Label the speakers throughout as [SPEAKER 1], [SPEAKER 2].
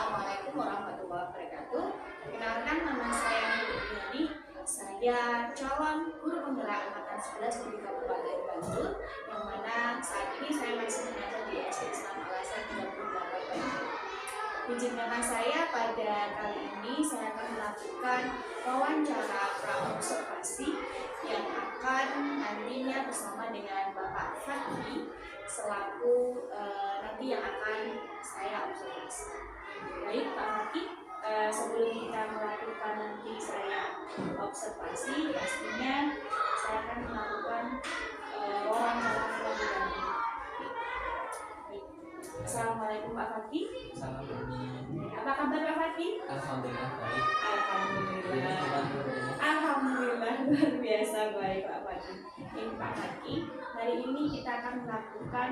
[SPEAKER 1] Assalamualaikum warahmatullahi wabarakatuh. Perkenalkan, nama saya Nurul Diani. Saya calon guru penggerak angkatan 11 di Kabupaten Bantul, yang mana saat ini saya masih mengajar di SD Islam Al-Azhar 38 Bantul. Izinkan saya pada kali ini saya akan melakukan wawancara praobservasi yang akan nantinya bersama dengan Bapak Fatih selaku nanti yang akan saya observasi. Baik Pak Fatih, sebelum kita melakukan nanti saya observasi, pastinya saya akan melakukan wawancara terlebih dahulu. Assalamualaikum Pak Fatih.
[SPEAKER 2] Assalamualaikum.
[SPEAKER 1] Apa kabar Pak Fatih?
[SPEAKER 2] Alhamdulillah baik.
[SPEAKER 1] Alhamdulillah luar biasa baik Pak Fatih. Ini Pak Fatih, hari ini kita akan melakukan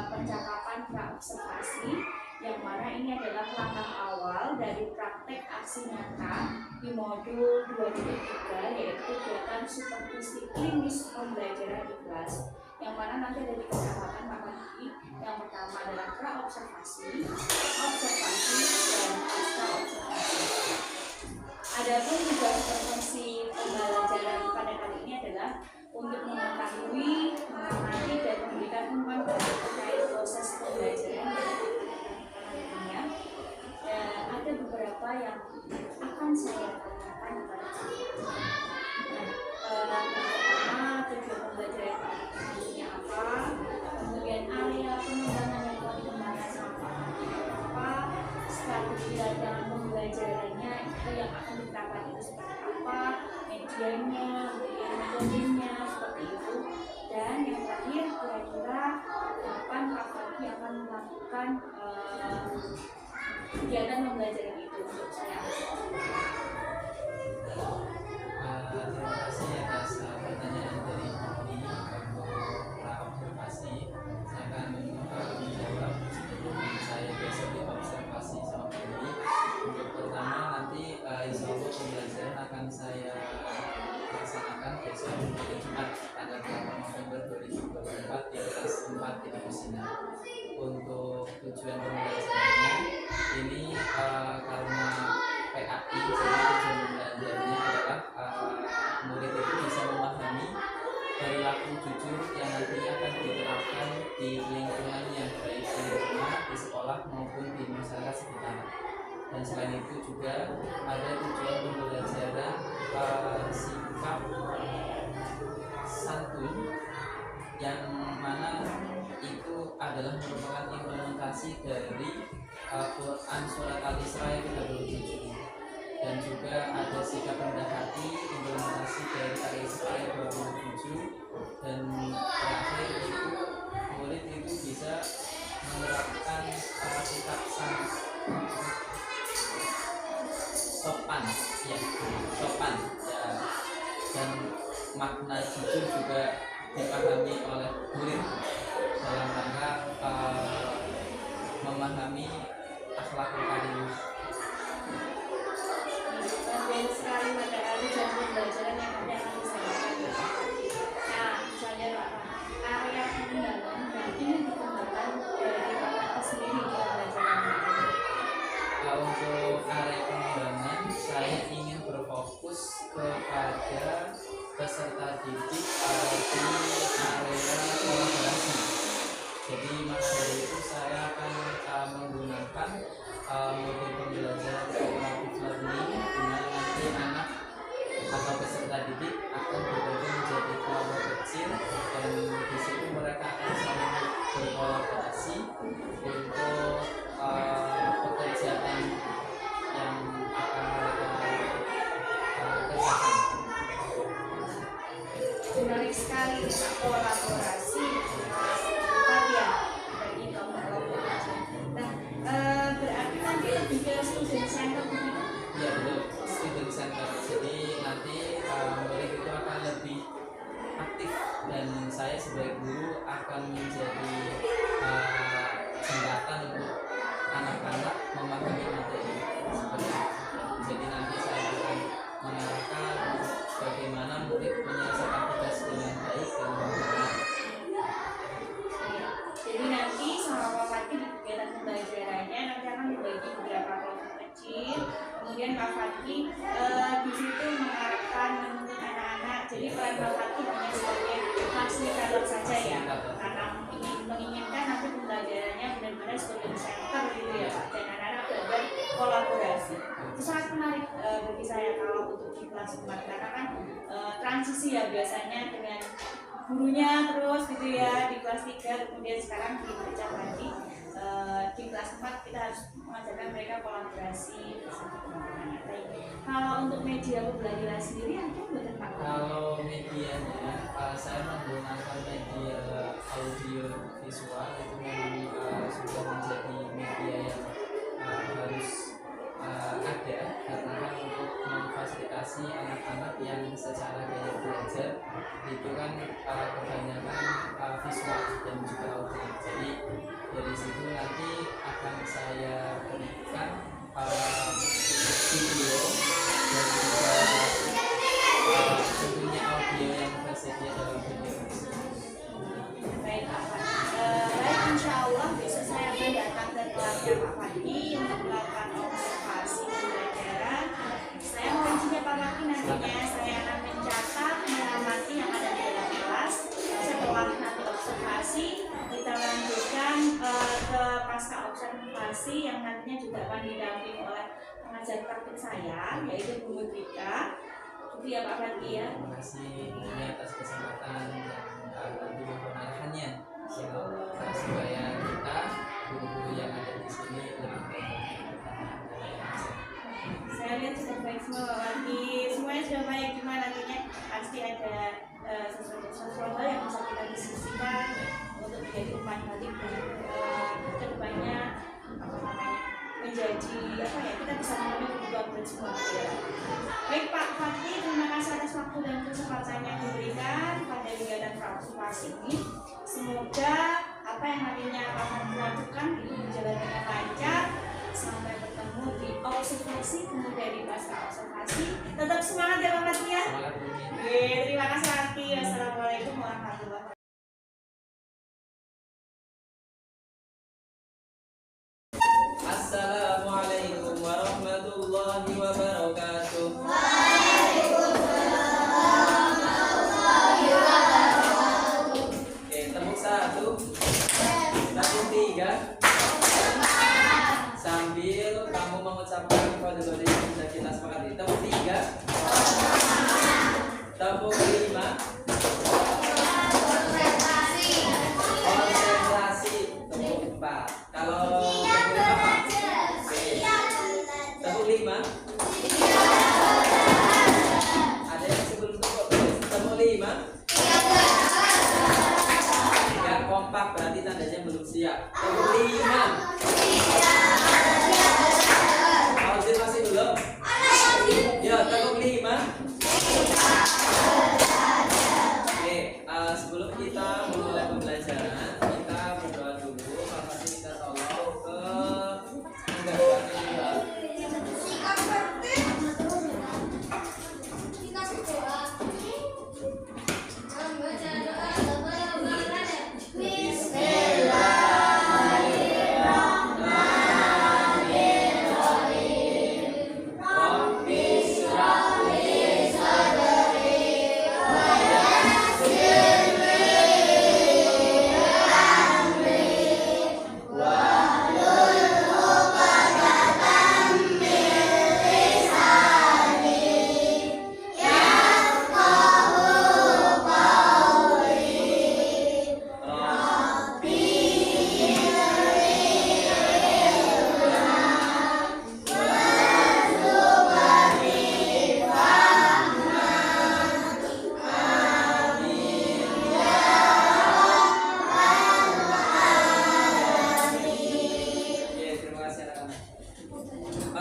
[SPEAKER 1] percakapan praobservasi, yang mana ini adalah langkah awal dari praktek aksi nyata di modul 2.3, yaitu kegiatan supervisi klinis pembelajaran di kelas, yang mana nanti ada 3 tahapan Pak Fatih. Yang pertama adalah praobservasi, observasi, dan pasca observasi. Adapun juga supervisi pembelajaran pada kali ini adalah untuk mengetahui, mengamati, dan memberikan umpan terkait proses pembelajaran yang ada beberapa yang akan saya tanyakan kepada kalian. Pertama, tujuan pembelajaran ini apa? Kemudian area pengembangan yang telah dikembangkan sama apa? Strategi dalam pembelajarannya itu yang akan diterapkan itu seperti apa? Medianya, kemudian metodenya seperti itu. Dan yang terakhir, kira-kira kapan Pak Fatih akan melakukan kegiatan pembelajaran itu untuk saya.
[SPEAKER 2] Terima kasih atas pertanyaan dari Budi untuk praobservasi. Saya akan menjawab sebelum saya biasa diobservasi sama Budi. Untuk pertama nanti insya Allah pembelajaran akan saya laksanakan besok hari Jumat tanggal 8 November 2024 di kelas 4 di Kusina. Untuk tujuan pembelajarannya ini karena PAI, jadi tujuan pembelajarannya adalah murid itu bisa memahami perilaku jujur yang nantinya akan diterapkan di lingkungannya, baik di rumah, di sekolah maupun di masyarakat sekitar. Dan selain itu juga ada tujuan pembelajaran sikap santun, yang mana itu adalah merupakan implementasi dari Quran Surat Al-Isra ayat 37, dan juga ada sikap rendah hati, implementasi dari Al-Isra ayat 27, dan terakhir itu murid itu bisa menerapkan sikap sopan ya, dan makna jujur juga dipahami oleh murid dalam rangka memahami akhlakul karimah.
[SPEAKER 1] Banyak sekali materi dan pembelajaran yang nanti akan disampaikan. Nah, misalnya Pak, area pengembangan dan ini dikembangkan dari Pak Fatih sendiri pembelajaran.
[SPEAKER 2] Untuk area pengembangan, saya ingin berfokus kepada peserta didik di area kolaborasi. Jadi maka dari itu saya akan menggunakan modul pembelajaran cooperative learning, di mana nanti anak atau peserta didik akan berbagi menjadi kelompok kecil, dan di situ mereka akan saling berkolaborasi untuk pekerjaan yang akan mereka kerjakan.
[SPEAKER 1] Menarik sekali Pak, kolaborasi ya bagi kaum kolaborasi. Nah, berarti nanti lebih ke student center begitu?
[SPEAKER 2] Ya betul, student center. Jadi nanti murid itu akan lebih aktif, dan saya sebagai guru akan menjadi jembatan untuk anak-anak memahami materi seperti itu. Jadi nanti saya akan mengarahkan bagaimana murid menyelesaikan tugas dengan baik dan benar.
[SPEAKER 1] fasilitas saja ya, karena menginginkan nanti pembelajarannya benar-benar student center gitu ya Pak, dan anak-anak belajar kolaborasi. Itu sangat menarik bagi saya kalau untuk di kelas 4, karena kan transisi ya biasanya dengan gurunya terus gitu ya di kelas 3, kemudian sekarang dipecah lagi di kelas 4 kita harus mengajarkan mereka kolaborasi. Kalau untuk media pembelajaran sendiri ada nggak Pak?
[SPEAKER 2] Kalau medianya, saya menggunakan media audio visual itu memang sudah menjadi media yang harus ada, karena kan untuk memfasilitasi anak-anak yang secara gaya belajar itu kan kebanyakan visual dan juga audio. Jadi dari situ nanti akan saya berikan video dan juga tentunya audio yang tersedia dalam video.
[SPEAKER 1] Baik Pak baik, insya Allah besok saya akan datang ke kelasnya Pak Fadli untuk melakukan observasi pembelajaran. Saya mau izinnya Pak Fadli, nantinya saya akan mencatat, mengamati yang ada di dalam kelas. Setelah nanti observasi, kita lanjutkan ke pasca observasi yang nantinya juga akan didampingi oleh pengajar praktik saya, yaitu Bu Mutrika. Itu ya Pak Fadli ya.
[SPEAKER 2] Terima kasih atas kesempatan yang tadi arahannya supaya kita guru-guru yang ada di sini lebih baik.
[SPEAKER 1] Saya lihat sudah baik semua Pak Fadli, semuanya sudah baik, cuma nantinya pasti ada sesuatu yang bisa kita diskusikan untuk menjadi umpan balik kedepannya menjadi kita bisa memenuhi kebutuhan bersama ya. Baik Pak Fadli, terima kasih atas waktu dan kesempatan yang diberikan pada kegiatan praobservasi ini. Semoga apa yang nantinya akan dilakukan itu berjalan dengan lancar. Sampai bertemu di observasi, kemudian di pasca observasi. Tetap semangat ya Pak Fadli ya. Terima kasih Pak Fadli. Wassalamualaikum warahmatullahi wabarakatuh.
[SPEAKER 2] Assalamualaikum warahmatullahi wabarakatuh. Oke, tepuk 1, tepuk 3. Sambil kamu mengucapkan kode-kode yang sudah kita sepakati. Tepuk 3, tepuk 5. Konsentrasi. Tepuk 4. Kalau tepuk 5. Ada yang sebelum tepuk 5. Tidak kompak berarti tandanya belum siap. Tepuk 5. Audit masih belum? Ya, tepuk 5. Oke, sebelum kita memulai pembelajaran, kita berdoa dulu. Maka kita tolong ke menggabungkan juga.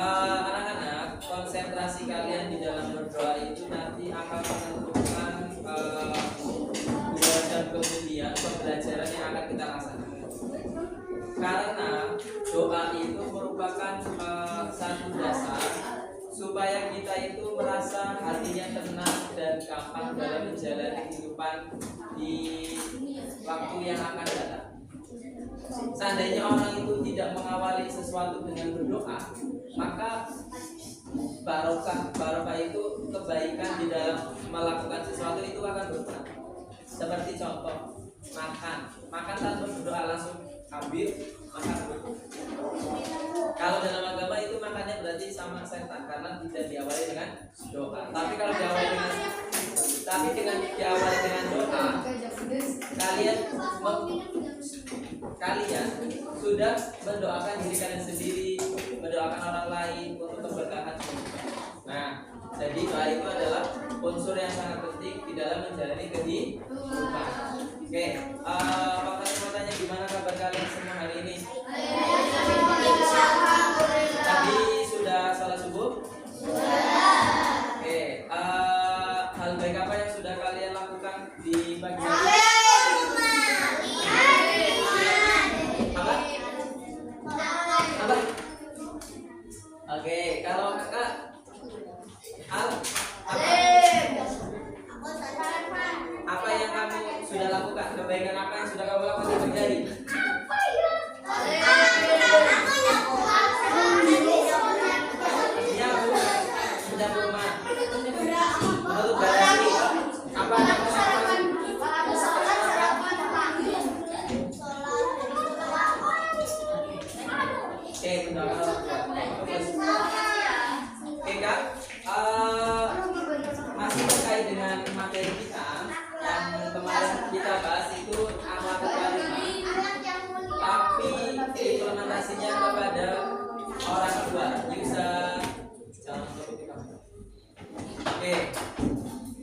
[SPEAKER 2] Anak-anak, konsentrasi kalian di dalam berdoa itu nanti akan menentukan dan kemudian pembelajaran yang akan kita laksanakan. Karena doa itu merupakan satu dasar supaya kita itu merasa hatinya tenang dan gampang dalam menjalani kehidupan di waktu yang akan datang. Seandainya orang itu tidak mengawali sesuatu dengan berdoa, maka barokah itu kebaikan di dalam melakukan sesuatu itu akan berkurang. Seperti contoh, doa. Tapi kalau diawali dengan doa, kalian sudah mendoakan diri kalian sendiri, mendoakan orang lain untuk keberkahan. Nah, jadi doa itu adalah unsur yang sangat penting di dalam menjalani kehidupan. Oke, Pak tanya gimana kabar kalian semua hari ini? Tadi sudah salat subuh? Oke, hal baik apa yang sudah kalian lakukan di pagi hari? Apa? Oke, kalau kakak apa yang kamu sudah lakukan? Kebaikan apa yang sudah kamu lakukan di pagi hari? Menyapu rumah, menutup garasi. Apa Oke, Kak, masih terkait dengan materi kita yang kemarin kita bahas itu akhlakul karimah, tapi implementasinya kepada orang tua. Oke,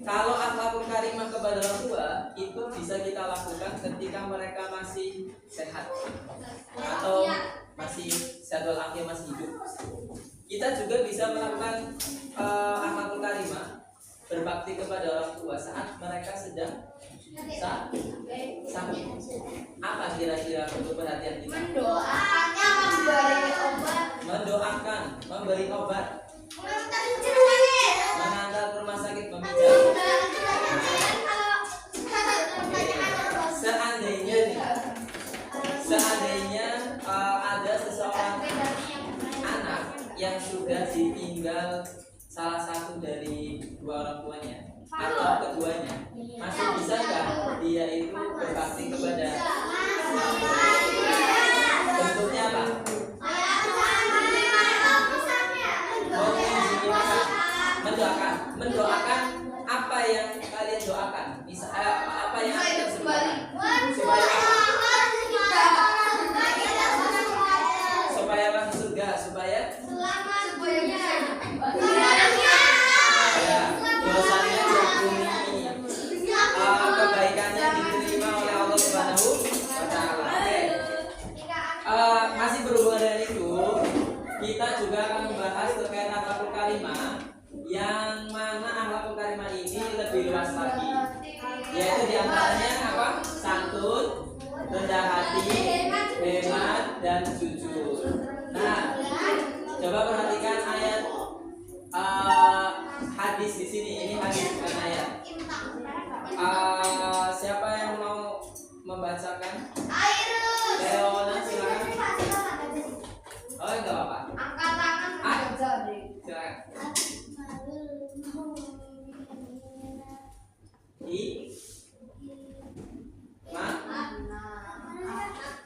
[SPEAKER 2] kalau akhlakul karimah kepada orang tua itu bisa kita lakukan ketika mereka masih sehat atau masih sehat walafiat, masih hidup. Kita juga bisa melakukan akhlakul karimah, berbakti kepada orang tua saat mereka sedang sakit. Apa kira-kira untuk perhatian kita? Mendoakan, memberi obat, mengantar ke rumah sakit, memijat. Seandainya ada seseorang anak yang sudah ditinggal salah satu dari dua orang tuanya atau keduanya, masih bisa nggak dia itu berbakti kepada? Bentuknya apa? Mendoakan apa yang kalian doakan? Apa yang kalian sebutkan? Supaya masuk surga, supaya dosanya diampuni, kebaikannya diterima oleh Allah Subhanahu wa Ta'ala. Masih berhubungan dengan itu, kita juga akan membahas terkait akhlakul karimah, yang mana akhlakul karimah ini lebih luas lagi, yaitu diantaranya apa? Santun, rendah hati, hemat, dan jujur. Nah, coba perhatikan ayat hadis di sini. Ini hadis bukan ayat. Siapa yang mau membacakan? Leona, silakan. Oh, enggak apa-apa.
[SPEAKER 3] Angkat tangan.
[SPEAKER 2] Silakan.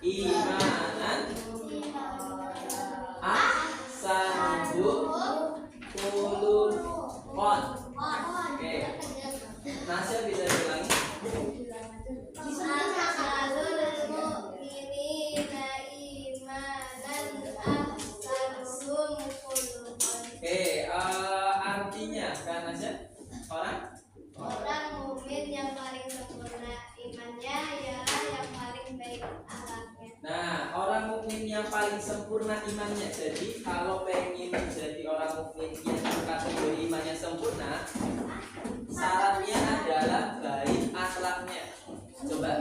[SPEAKER 2] Imanan ahsanuhu khuluqan. Oke. Nasya bisa diulangi? Oke, artinya kan Nasya?
[SPEAKER 3] Orang mukmin yang paling sempurna imannya ialah yang paling baik akhlaknya.
[SPEAKER 2] Nah, orang mukmin yang paling sempurna imannya. Jadi kalau pengen menjadi orang mukmin yang kategori imannya sempurna, syaratnya adalah baik akhlaknya. Coba,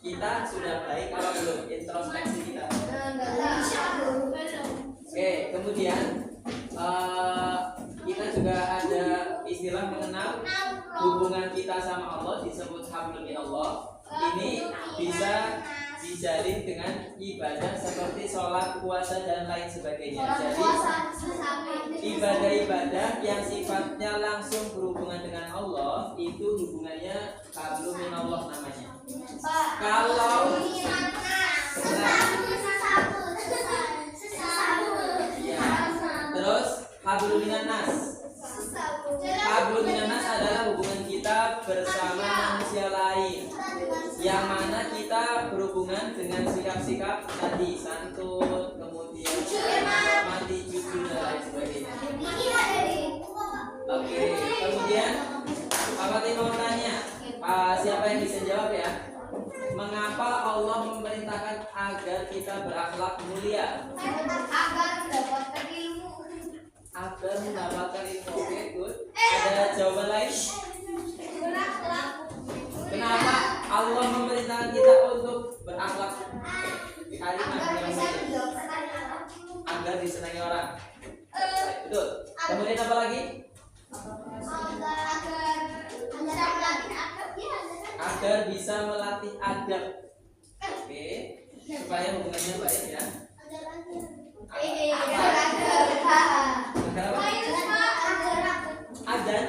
[SPEAKER 2] kita sudah baik kalau belum? Introspeksi kita. Oke, kemudian kita juga ada istilah mengenal hubungan kita sama Allah, disebut hablum minallah. Ini bisa dijalin dengan ibadah seperti sholat, puasa, dan lain sebagainya. Jadi ibadah-ibadah yang sifatnya langsung berhubungan dengan Allah itu hubungannya hablum minallah namanya. Kalau terus hablum minan nas. Hablum minanas adalah hubungan kita bersama manusia lain, yang mana kita berhubungan dengan sikap-sikap tadi, santun, kemudian menghormati, jujur dan lain sebagainya. Oke, kemudian Pak Fatih mau tanya, siapa yang bisa jawab ya? Mengapa Allah memerintahkan agar kita berakhlak mulia? Agar mendapatkan ilmu. Oke, good. Ada jawaban lain? Kenapa Allah memerintahkan kita untuk berakhlak kalimat yang mulia? Agar disenangi orang. Betul. Kemudian apa lagi? Agar bisa melatih adab. Oke, supaya hubungannya baik ya. Agar.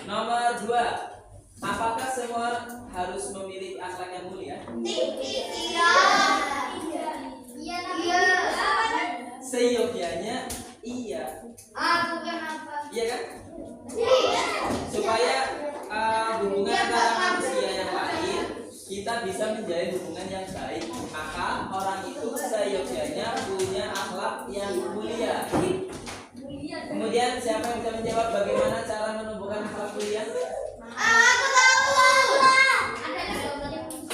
[SPEAKER 2] Nomor 2. Apakah semua harus memiliki akhlak yang mulia? Seyogyanya iya. Iya kan? Supaya hubungan antara manusia yang lain kita bisa menjalin hubungan yang baik, maka orang itu seyogyanya punya akhlak yang mulia. Kemudian siapa yang bisa menjawab bagaimana cara menumbuhkan akhlak mulia?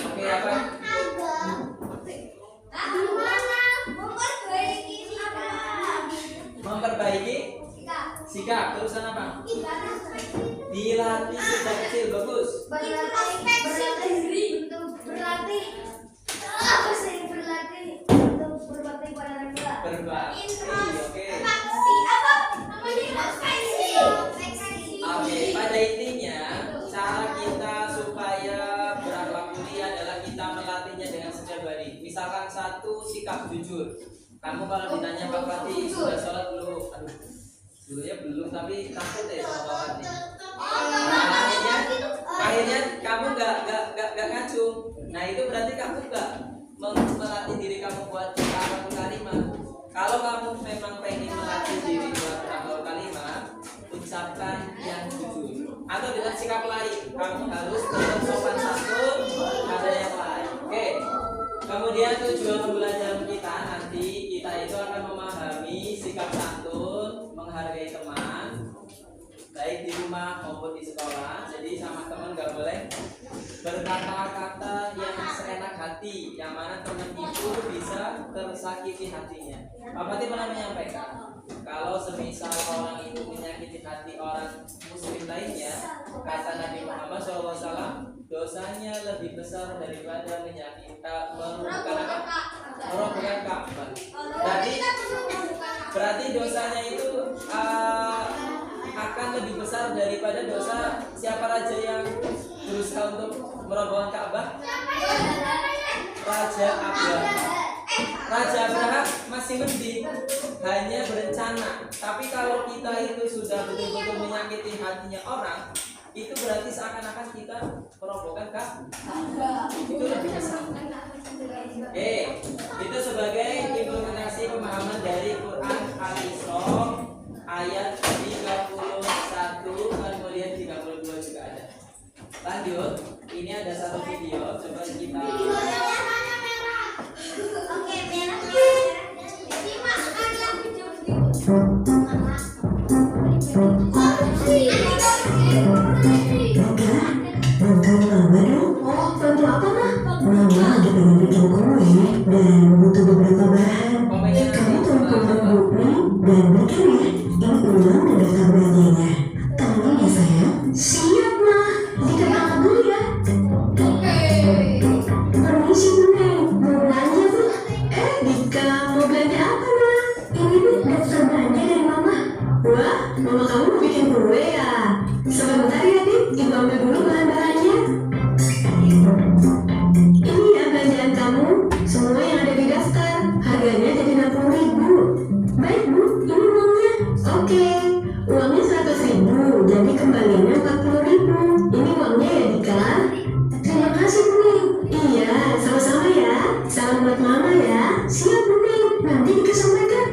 [SPEAKER 2] Oke, apa? Memperbaiki sikap. Terusan apa? Dilatih sejak kecil. Bagus. Berbakti. Oke, pada intinya cara kita supaya berakhlak mulia adalah kita melatihnya dengan setiap hari. Misalkan satu, sikap jujur. Kamu kalau ditanya Pak Fatih sudah sholat belum? Aduh, dulunya belum, tapi takut ya sama Pak Fatih. Nah, akhirnya kamu gak ngacung. Nah itu berarti kamu gak melatih diri kamu buat berakhlak kalimat. Kalau kamu memang pengen melatih diri buat berakhlak kalimat, ucapkan yang jujur. Atau dengan sikap lain, kamu harus tetap sopan santun pada yang lain. Oke. Kemudian tujuan pembelajaran kita nanti kita itu akan memahami sikap santun, menghargai teman, baik di rumah maupun di sekolah. Jadi sama teman gak boleh berkata-kata yang seenak hati, yang mana teman itu bisa tersakiti hatinya. Pak Fatih pernah menyampaikan, kalau semisal orang itu menyakiti hati orang muslim lainnya, kata Nabi Muhammad SAW, dosanya lebih besar daripada merobohkan Ka'bah. Berarti dosanya itu akan lebih besar daripada dosa siapa raja yang berusaha untuk merobohkan Ka'bah? Raja Abraham. Raja Abraham masih mending, hanya berencana. Tapi kalau kita itu sudah betul-betul menyakiti hatinya orang, itu berarti seakan-akan kita merobohkan Ka'bah. Itu lebih besar. Itu sebagai implementasi pemahaman dari Quran Al-Isra ayat 31 kemudian 32 juga ada. Lanjut, ini ada satu video, coba kita.
[SPEAKER 3] Oke, merah.
[SPEAKER 4] Bantuan mama dong. Oh, bantu apa mah? Mama lagi pengen bikin kue dan butuh beberapa bahan. Kamu tolong kontak Bukmi dan bikin ya. Ini ulang dan daftar belanjanya. Tolong ya sayang. Siap mah. Jika angkat dulu ya. Permisi Bu Neng, mau belanja Bu? Dika mau belanja apa mah? Ini Bu daftar belanja dari mama. Wah, mama kamu mau bikin kue ya? Sebentar ya Dik, ibu ambil dulu bahan-bahannya. Ini ya belanjaan kamu, semua yang ada di daftar. Harganya jadi 60.000. Baik Bu, ini uangnya. Oke, uangnya 100.000, jadi kembaliannya 40.000. Ini uangnya ya Dika. Terima kasih Bu Ning. Iya, sama-sama ya. Salam buat mama ya. Siap Bu Ning, nanti Dika sampaikan.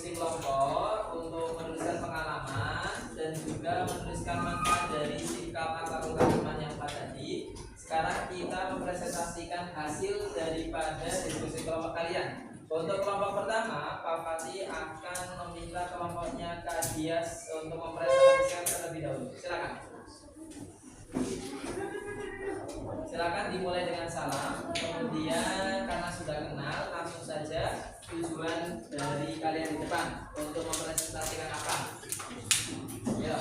[SPEAKER 2] diskusi kelompok untuk menuliskan pengalaman dan juga menuliskan manfaat dari sikap atau kalimat yang tadi. Sekarang kita mempresentasikan hasil daripada diskusi kelompok kalian. Untuk kelompok pertama, Pak Fatih akan meminta kelompoknya Kak Dias untuk mempresentasikan terlebih dahulu. Silakan. Silakan dimulai dengan salam. Kemudian karena sudah kenal, langsung saja tujuan dari kalian di depan untuk mempresentasikan apa. Ya.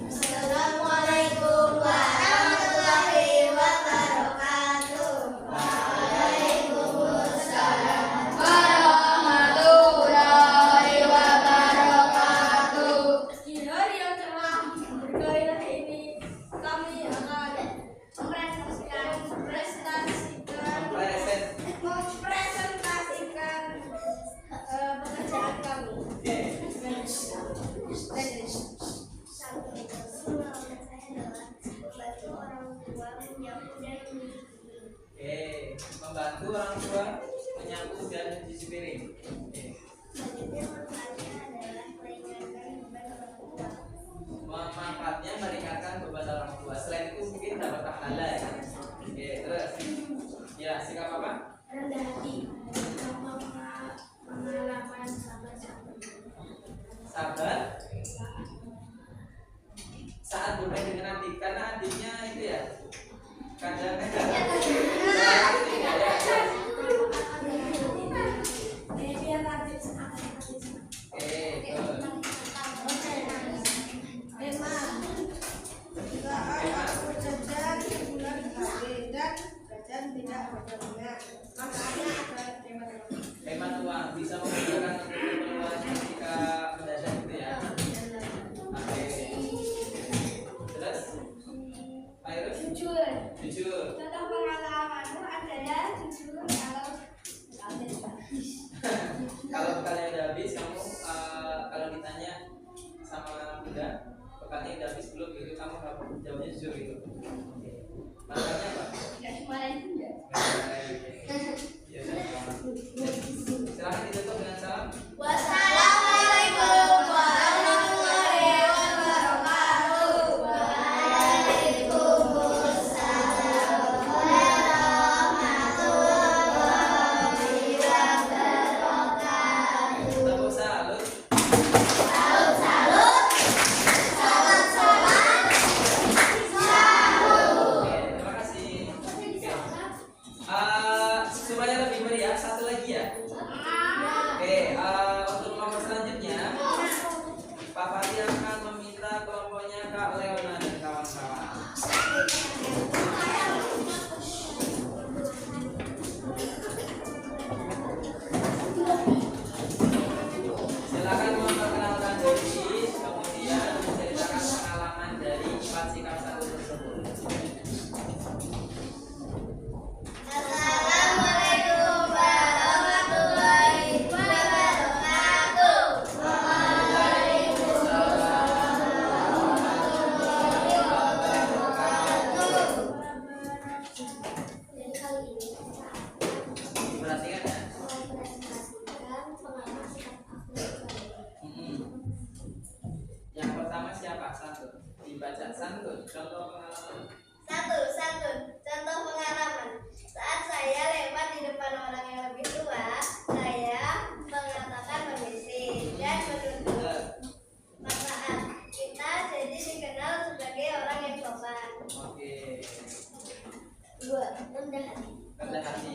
[SPEAKER 3] Assalamualaikum warahmatullahi wabarakatuh. Waalaikumsalam warahmatullahi wabarakatuh. Di hari yang cerah bergairah ini, kami akan mempresentasikan pekerjaan kami.
[SPEAKER 2] Membantu orang tua menyapu dan mencuci piring. Manfaatnya meringankan beban orang tua. Selain itu mungkin dapat pahala ya. Terus ya sikap apa?
[SPEAKER 3] Rendah hati, pengalaman sabar.
[SPEAKER 2] Saat bermain dengan adik, karena adiknya itu ya kadang hemat uang, bisa menggunakan untuk keperluan ketika mendadak gitu ya. Oke. Terus Ayo jujur.
[SPEAKER 3] Contoh pengalamanmu adalah jujur
[SPEAKER 2] Kalau bekalnya udah habis, kamu kalau ditanya sama bunda bekalnya udah habis belum gitu, kamu jawabnya jujur gitu. Manfaatnya apa?
[SPEAKER 3] tidak cuma itu ya.
[SPEAKER 2] Ya, silahkan ditutup dengan salam.
[SPEAKER 3] Wassalamualaikum warahmatullahi wabarakatuh. Waalaikumsalam warahmatullahi wabarakatuh.
[SPEAKER 2] Tepuk salut.
[SPEAKER 3] Salut, salut. Salam, salam. Salut.
[SPEAKER 2] Oke, terima kasih. Supaya lebih meriah, satu lagi ya. Oke, untuk kelompok selanjutnya, Pak Fatih akan meminta kelompoknya Kak Leona dan kawan-kawan. Silakan memperkenalkan diri, kemudian menceritakan pengalaman dari 4 sikap satu tersebut.
[SPEAKER 3] Assalamualaikum warahmatullahi wabarakatuh. Jadi kali ini kita
[SPEAKER 2] Perhatikan ya.
[SPEAKER 3] mempresentasikan pengalaman sikap aku.
[SPEAKER 2] Yang pertama siapa? Santun. Dibaca santun. Contoh pengalaman.
[SPEAKER 3] Santun. Contoh pengalaman. Saat saya lewat di depan orang yang lebih tua, saya mengatakan permisi dan menuntut manfaat. Kita jadi dikenal sebagai orang yang sopan.
[SPEAKER 2] Oke.
[SPEAKER 3] 2. Rendah hati.
[SPEAKER 2] Rendah hati.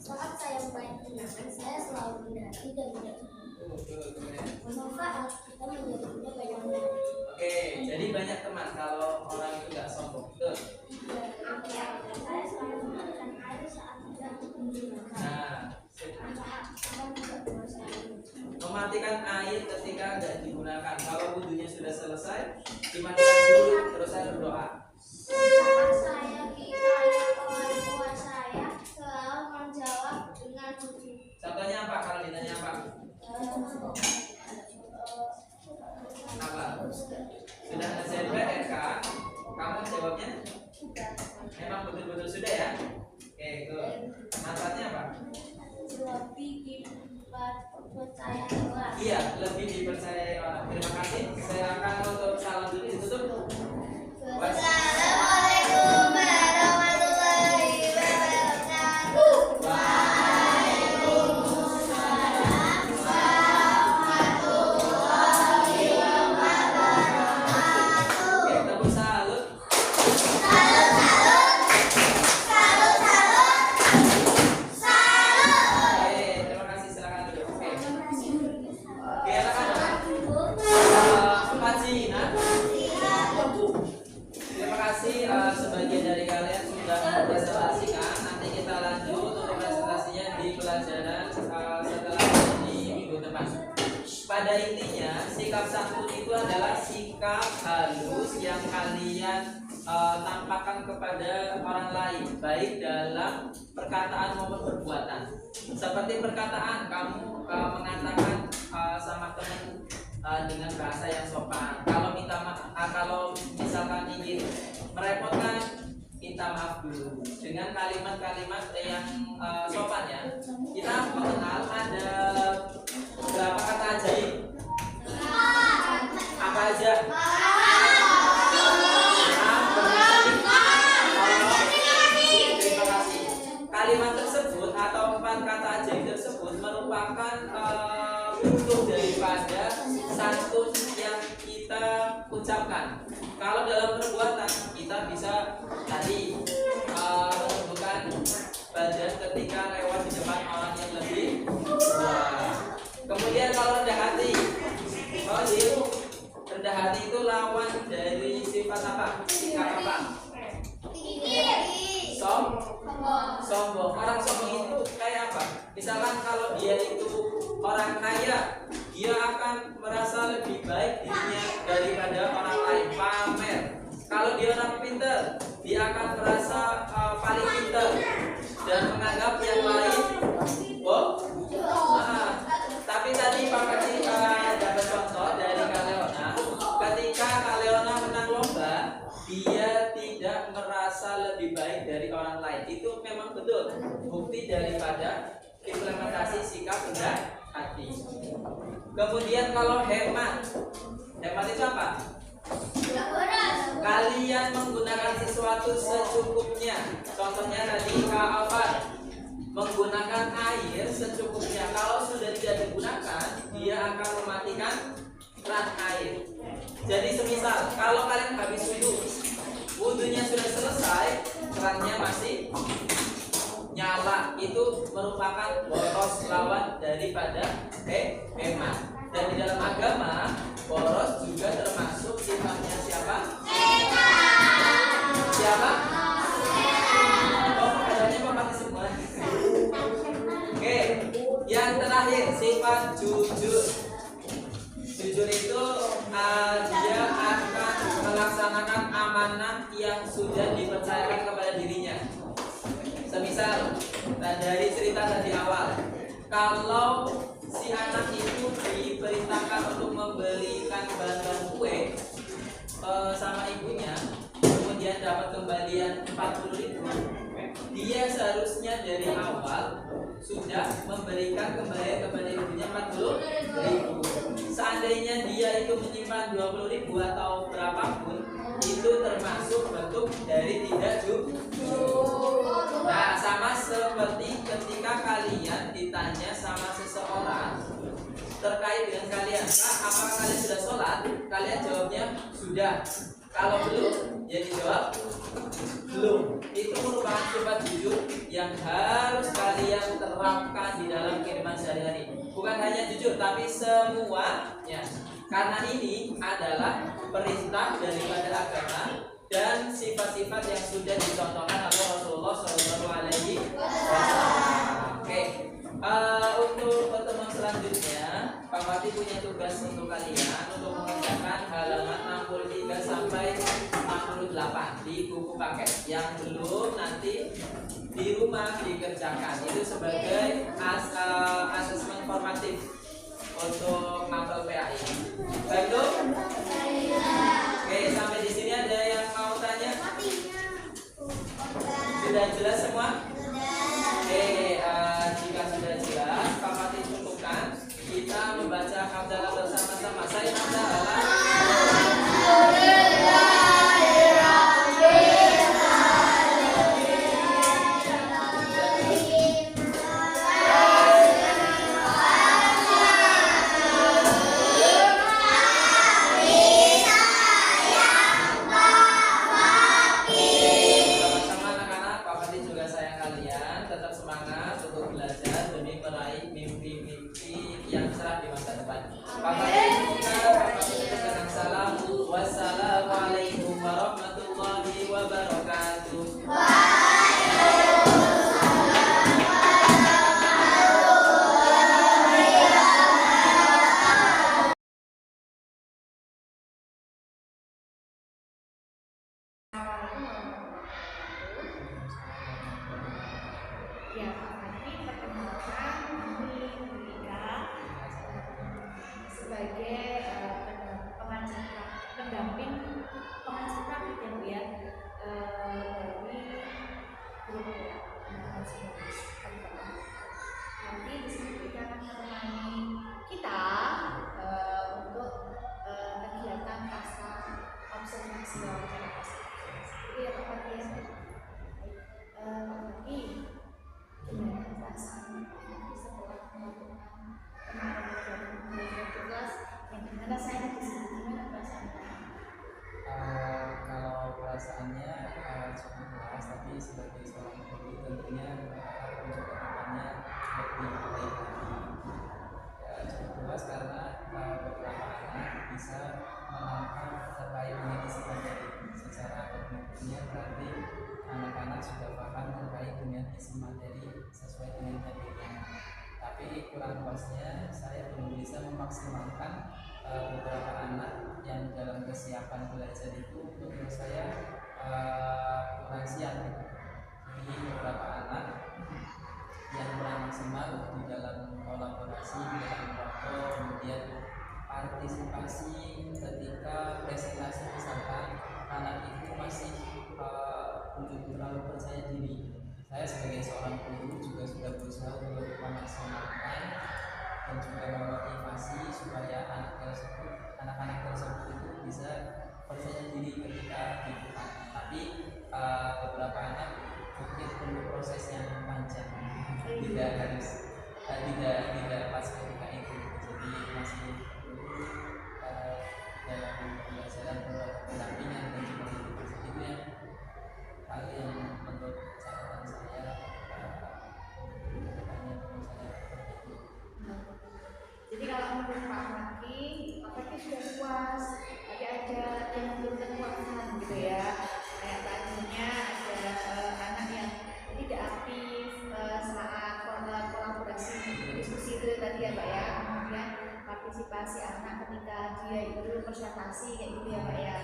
[SPEAKER 3] Saat saya mulai kenalan, saya selalu rendah hati dan tidak
[SPEAKER 2] Kemudian.
[SPEAKER 3] bermanfaat. Kita menjadi punya banyak teman.
[SPEAKER 2] Oke, jadi banyak teman kalau orang itu nggak sombong. Betul.
[SPEAKER 3] Saya selalu memberikan air saat tidak digunakan.
[SPEAKER 2] Nah, sip.
[SPEAKER 3] Manfaat. Kita tidak bermasalah.
[SPEAKER 2] Mematikan air ketika nggak digunakan. Kalau wudhunya sudah selesai, dimatikan dulu, terus saya berdoa.
[SPEAKER 3] Saat saya ditanya oleh tua saya, selalu menjawab dengan jujur.
[SPEAKER 2] Contohnya apa? Kalau ditanya apa? Apa? Sudah ngerjain PR kan? Kamu jawabnya? Memang betul-betul sudah ya? Oke, good. Manfaatnya apa?
[SPEAKER 3] Lebih kibat Percaya orang.
[SPEAKER 2] Iya, lebih dipercayai orang. Terima kasih. Saya akan untuk salam dulu ditutup.
[SPEAKER 3] Assalamualaikum warahmatullahi wabarakatuh. Waalaikumsalam warahmatullahi wabarakatuh.
[SPEAKER 2] Oke, tepuk salut.
[SPEAKER 3] Salut, salut. Salut, salut. Salut.
[SPEAKER 2] Oke, terima kasih. Silakan duduk. Oke. Oke, anak-anak. Pak Cina. Terima kasih sebagian dari kalian sudah mempresentasikan. Nanti kita lanjut untuk presentasinya di pelajaran setelah di minggu depan. Pada intinya, sikap santun itu adalah sikap halus yang kalian tampakkan kepada orang lain, baik dalam perkataan maupun perbuatan. Seperti perkataan, kamu mengatakan sama teman dengan bahasa yang sopan. Kalau kalau misalkan ingin merepotkan, minta maaf dulu dengan kalimat-kalimat yang sopan ya. Kita mengenal ada berapa kata ajaib? Apa aja? Terima kasih. Kalimat tersebut atau 4 kata ajaib tersebut merupakan bentuk daripada santun yang kita ucapkan. Kalau dalam perbuatan kita bisa tadi menumbuhkan badan ketika lewat di depan orang yang lebih tua. Kemudian kalau rendah hati, rendah hati itu lawan dari sifat apa? Sikap apa? Sombong. Orang sombong itu kayak apa? Misalkan kalau dia itu orang kaya, dia akan merasa lebih baik dirinya daripada orang lain, pamer. Kalau dia orang pintar, dia akan merasa paling pintar dan menganggap yang lain tapi tadi Pak Kaci dapat contoh dari Kak Leona. Ketika Kak Leona menang lomba, dia tidak merasa lebih baik dari orang lain. Itu memang betul bukti daripada implementasi sikap rendah hati. Kemudian kalau hemat itu apa? Kalian menggunakan sesuatu secukupnya. Contohnya tadi Kak Alfar menggunakan air secukupnya. Kalau sudah tidak digunakan, dia akan mematikan keran air. Jadi semisal kalau kalian habis wudhunya sudah selesai, kerannya masih nyala, itu merupakan boros lawan daripada hemat. Dan di dalam agama, boros juga termasuk sifatnya siapa? Siapa? Oh, adanya memakai semua. Oke, yang terakhir sifat jujur. Jujur itu dia akan melaksanakan amanah yang sudah dipercayakan kepada dirinya. Semisal dari cerita tadi awal, kalau si anak itu diperintahkan untuk membelikan bantuan kue sama ibunya, kemudian dapat kembalian 40.000, dia seharusnya dari awal sudah memberikan kembalian kepada ibunya 40.000. Seandainya dia itu menyimpan 20.000 atau berapapun, itu termasuk bentuk dari tidak jujur. Nah, sama seperti ketika kalian ditanya sama seseorang terkait dengan kalian, apakah kalian sudah sholat? Kalian jawabnya sudah. Kalau belum, ya dijawab belum. Itu merupakan sifat jujur yang harus kalian terapkan di dalam kehidupan sehari-hari. Bukan hanya jujur, tapi semuanya. Karena ini adalah perintah daripada agama dan sifat-sifat yang sudah dicontohkan oleh Rasulullah SAW. Oke, untuk pertemuan selanjutnya, Pak Mati punya tugas untuk kalian untuk mengerjakan halaman 63 sampai 68 di buku paket. Yang belum nanti di rumah dikerjakan. Itu sebagai asesmen formatif untuk mapel PAI. Baik dong? Oke, sampai di sini ada yang mau tanya? Sudah jelas semua? Oke, jika sudah jelas, Pak Mati cukupkan. membaca hamdalah bersama-sama. Saya hamdalah. Sama-sama anak-anak, Pak Fadli juga sayang kalian. Tetap semangat untuk belajar demi meraih mimpi-mimpi yang cerah di masa depan. Pak Fadli dengan salam. Wassalamualaikum warahmatullahi wabarakatuh.
[SPEAKER 1] Ya, Pak Fadli perkenalkan kami Rika sebagai pendamping pengajar praktik ya Bu ya, dari grup ya nanti di sini kita akan menemani kita untuk kegiatan pasca observasi wawancara pasca. Jadi ya Pak Fadli ya. Gimana perasaan setelah melakukan kemarin tugas yang dimana saya di sini, gimana perasaannya?
[SPEAKER 2] Kalau perasaannya cukup puas, tapi sebagai seorang guru tentunya untuk kedepannya lebih baik lagi. Cukup puas karena beberapa anak bisa menangkap terkait medis materi secara kognitifnya, berarti anak-anak sudah paham terkait dengan isi materi sesuai dengan materinya. Tapi kurang puasnya saya belum bisa memaksimalkan beberapa anak yang dalam kesiapan belajar itu menurut saya kurang siap gitu. Jadi beberapa anak yang kurang maksimal di dalam kolaborasi, di dalam kelompok, kemudian partisipasi ketika presentasi, misalkan anak itu masih belum terlalu percaya diri. Saya sebagai seorang guru juga sudah berusaha untuk memaksimalkan dan juga memotivasi supaya anak-anak tersebut itu bisa percaya diri ketika dibuka. Tapi beberapa anak mungkin perlu proses yang panjang, tidak harus tidak pas ketika itu. Jadi masih perlu dalam pembelajaran pendampingan dan juga itu yang hal yang menurut catatan saya kedepannya perlu saya perbaiki.
[SPEAKER 1] Jadi kalau menurut Pak Fadli sudah puas, tapi ada yang belum terpuaskan gitu ya. Kayak tadinya ada anak yang tidak aktif saat kolaborasi diskusi itu tadi ya Pak ya. Kemudian partisipasi anak ketika dia itu presentasi kayak gitu ya Pak ya.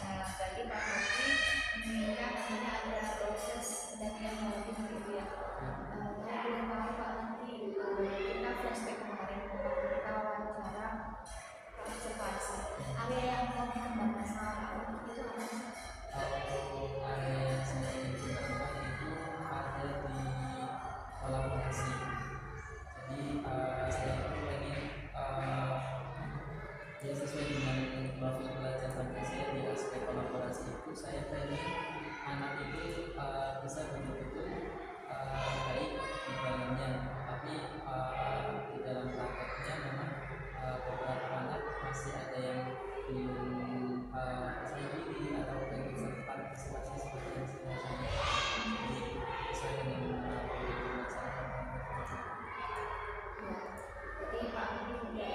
[SPEAKER 1] Nah, berarti Pak Fadli menginginkan namanya ada proses pendampingan yang lebih gitu ya. Saya boleh tahu Pak nanti kita flashback kemarin kita wawancara observasi area yang mau dikembangkan sama Pak Fadli itu apa sih?
[SPEAKER 2] Area yang saya ingin kembangkan itu ada di kolaborasi. Jadi saya itu pengen ya sesuai dengan profil belajar sampai saya di aspek kolaborasi itu saya pengen anak itu bisa betul-betul baik di dalamnya, tapi di dalam prakteknya memang beberapa anak masih ada yang belum percaya diri atau pengen serta partisipasi seperti yang sudah saya. Jadi sesuai dengan
[SPEAKER 1] Jadi Pak Fadli juga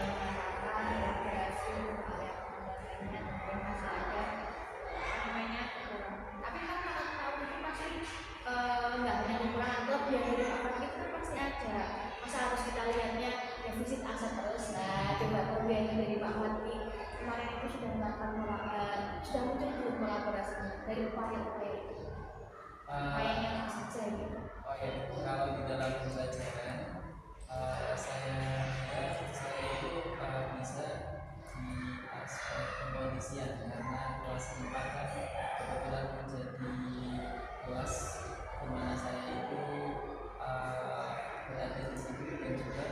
[SPEAKER 1] mengatakan ya berhasil area pendampingan mungkin masih ada namanya kurang. Tapi kan kalau Pak Fadli pasti nggak hanya kurang atau biar dari Pak Fadli itu pasti ada. Masa harus kita lihatnya defisit aset terus. Nah, coba kemudian dari Pak Fadli kemarin itu sudah melakukan sudah muncul belum kolaborasi dari upaya-upaya itu. Upayanya apa saja gitu.
[SPEAKER 2] Oh ya, kalau di dalam pembelajaran saya itu bisa di aspek pengkondisian karena kelas 4 kan kebetulan menjadi kelas di mana saya itu berada di situ dan juga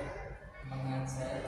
[SPEAKER 2] mengajar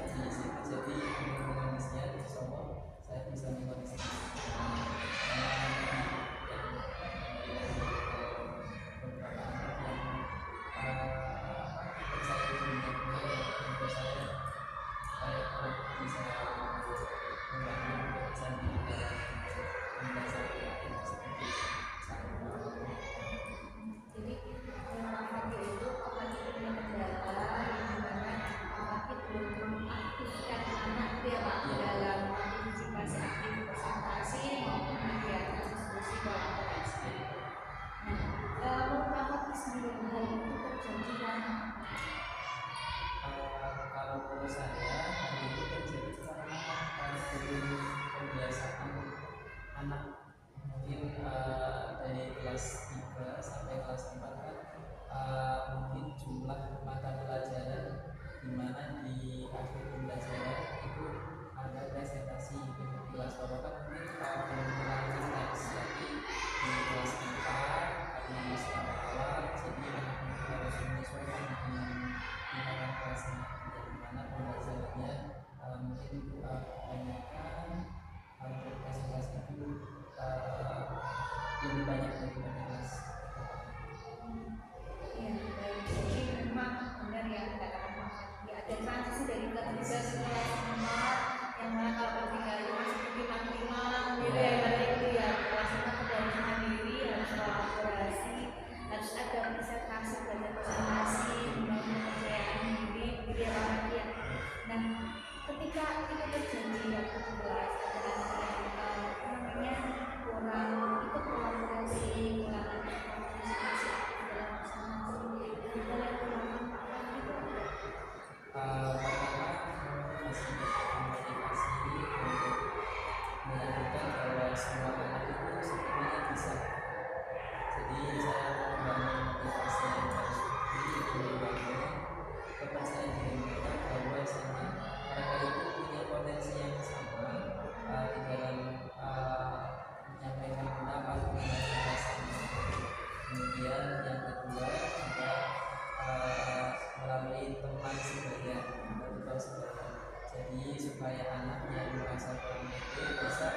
[SPEAKER 2] supaya anak yang merasa kurang pede bisa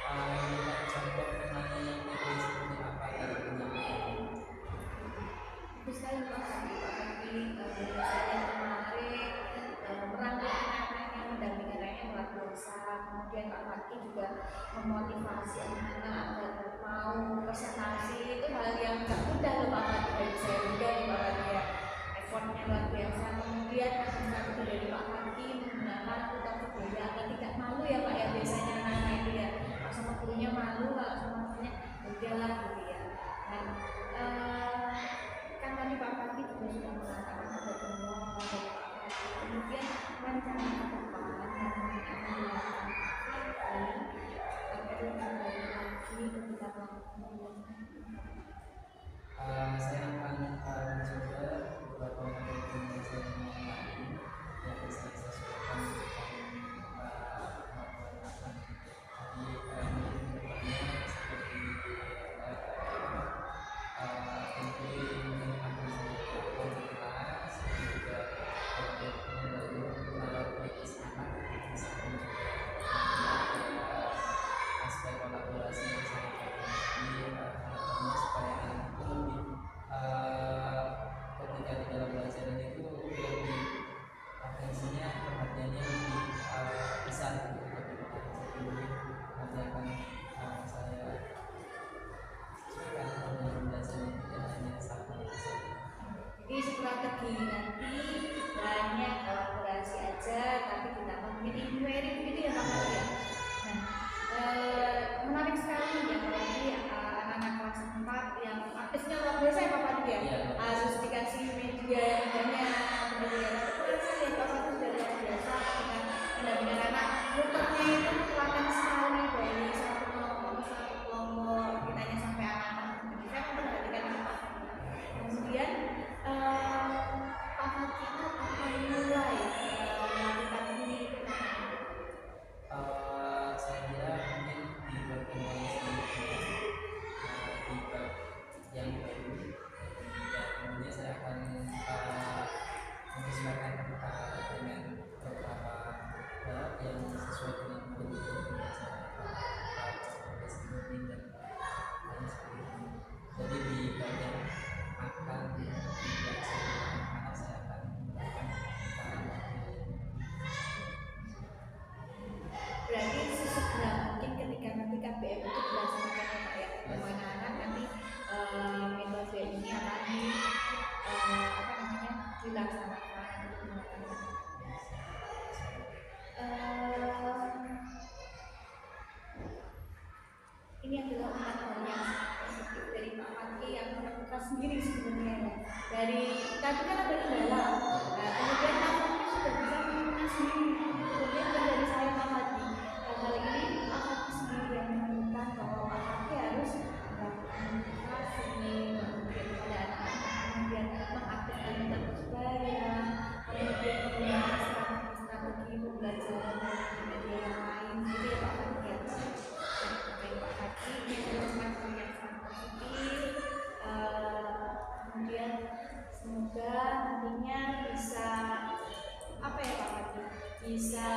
[SPEAKER 2] melihat contoh temannya yang pede seperti apa dalam penyampaian.
[SPEAKER 1] Bagus sekali Pak Hadi. Pak Hadi biasanya menarik, merangkul anak-anak yang mendampingi anaknya luar biasa. Kemudian Pak Hadi juga memotivasi anak-anak agar mau presentasi. Itu hal yang gak mudah loh Pak Hadi, bagi saya juga nih Pak Hadi ya. Effortnya luar biasa. Kemudian satu dari Pak Hadi menggunakan utang budaya agar tidak malu ya Pak ya, biasanya anak-anak itu ya. Kalau sama gurunya malu, kalau sama gurunya udahlah gitu ya. Dan kan tadi Pak Hadi juga sudah mengatakan ada semua dari Pak Hadi. Kemudian rencana ke depan yang akan dilakukan agar kembali lagi ketika melakukan
[SPEAKER 2] Saya akan mencoba beberapa materi pembelajaran yang lain yang bisa saya sesuaikan dengan kemampuan anak. Jadi mungkin kedepannya seperti mungkin akan saya kelas juga untuk menaruh kritis anak misalkan juga aspek kolaborasi yang saya perhatikan harapannya supaya anak itu lebih ketika di dalam pelajaran itu lebih atensinya perhatiannya lebih besar gitu. Jadi nanti akan saya sesuaikan dengan pelajaran itu tidak hanya satu saja.
[SPEAKER 1] Jadi strategi nanti banyak kolaborasi aja, tapi ditambah mungkin inquiry gitu ya Pak Hadi ya. Nah, menarik sekali ya apalagi anak-anak kelas 4 yang aktifnya luar biasa ya Pak Hadi ya.
[SPEAKER 2] Iya.
[SPEAKER 1] Harus dikasih media yang banyak, kemudian tapi saya lihat Pak Hadi sudah luar biasa ketika mendampingi anak. Muternya itu telaten sekali dari satu kelompok ke satu kelompok, ditanya sampai anak-anak. Jadi saya memperhatikan itu Pak Hadi. Kemudian Pak Hadi itu akan mulai melakukan ini
[SPEAKER 2] Saya kira mungkin di pertemuan selanjutnya di bab yang baru dan kemudian saya akan menyesuaikan dengan beberapa bab yang sesuai dengan kurikulum pembelajaran dan lain sebagainya. Jadi di bab yang akan dipelajari anak saya akan menggunakan
[SPEAKER 1] berarti sesegera mungkin ketika nanti KBM itu dilaksanakan ya Pak ya, ketemu anak-anak nanti metode ini akan dilaksanakan digunakan. Ini adalah empat hal yang sangat positif dari Pak Hadi yang kita sendiri sebenarnya ya. Dari tadi kan ada kendala, kemudian Pak Hadi sudah bisa menggunakan sendiri. Kemudian dari saya Pak Hadi, kali ini Pak Hadi sendiri yang menemukan bahwa Pak Hadi harus melakukan motivasi, kemudian kepada anak-anak, kemudian mengaktifkan persebaya, kemudian menggunakan strategi pembelajaran dari media yang lain. Jadi ya Pak Hadi ya. Pak Hadi ini adalah hal yang sangat positif. Kemudian semoga nantinya bisa apa ya Pak Hadi, bisa